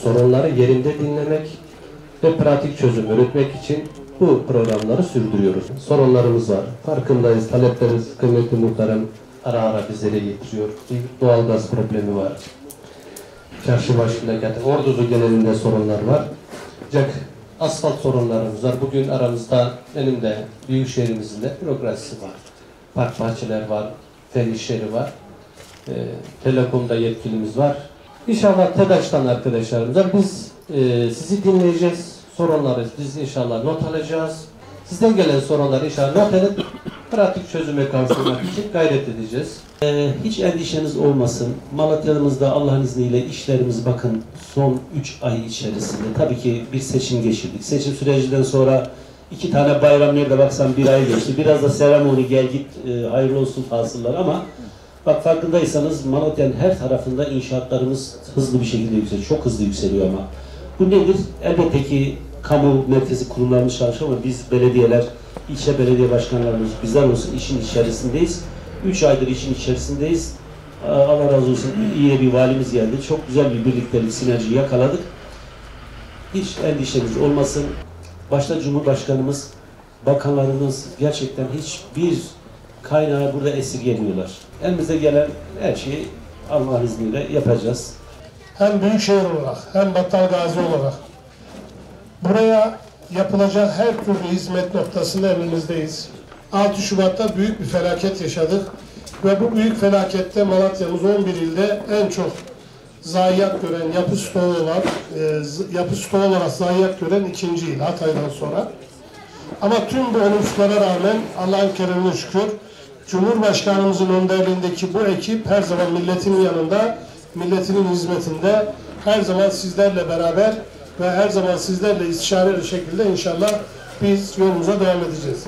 sorunları yerinde dinlemek ve pratik çözüm üretmek için bu programları sürdürüyoruz. Sorunlarımız var, farkındayız, taleplerimiz kıymetli muhtarım ara ara bizlere getiriyor. Bir doğalgaz problemi var. Çarşıbaşı memleketi, Ordu'zu genelinde sorunlar var. Ancak asfalt sorunlarımız var. Bugün aramızda benim de büyükşehirimizin de bürokrasisi var. Park bahçeler var, fen işleri var. Telekom'da yetkilimiz var. İnşallah TEDAŞ'tan arkadaşlarımız var. Biz sizi dinleyeceğiz. Sorunları biz inşallah not alacağız. Sizden gelen sorunları inşallah not edip pratik çözüme kavuşturmak için gayret edeceğiz. Hiç endişeniz olmasın. Malatya'mızda Allah'ın izniyle işlerimiz bakın son 3 ay içerisinde. Tabii ki bir seçim geçirdik. Seçim sürecinden sonra 2 tane bayram nerede baksan 1 ay geçti. Biraz da seremoni gel git hayırlı olsun fasıllar ama bak farkındaysanız Malatya'nın her tarafında inşaatlarımız hızlı bir şekilde yükseliyor. Çok hızlı yükseliyor ama. Bu nedir? Elbette ki kamu merkezi kurumlarımız çalışıyor ama biz belediyeler, ilçe belediye başkanlarımız bizler olsun işin içerisindeyiz. 3 aydır işin içerisindeyiz. Allah razı olsun yine bir valimiz geldi. Çok güzel bir birliktelik, sinerji yakaladık. Hiç endişeniz olmasın. Başta Cumhurbaşkanımız, bakanlarımız gerçekten hiçbir kaynağı burada esirgemiyorlar. Elimize gelen her şeyi Allah'ın izniyle yapacağız. Hem büyükşehir olarak hem Battalgazi olarak buraya yapılacak her türlü hizmet noktasında emrinizdeyiz. 6 Şubat'ta büyük bir felaket yaşadık ve bu büyük felakette Malatya'mız 11 ilde en çok zayiat gören yapı stoğu olarak zayiat gören 2. il Hatay'dan sonra. Ama tüm bu olumsuzlara rağmen Allah'ın keremine şükür Cumhurbaşkanımızın önderliğindeki bu ekip her zaman milletin yanında, milletinin hizmetinde, her zaman sizlerle beraber ve her zaman sizlerle istişareli şekilde inşallah biz yolumuza devam edeceğiz.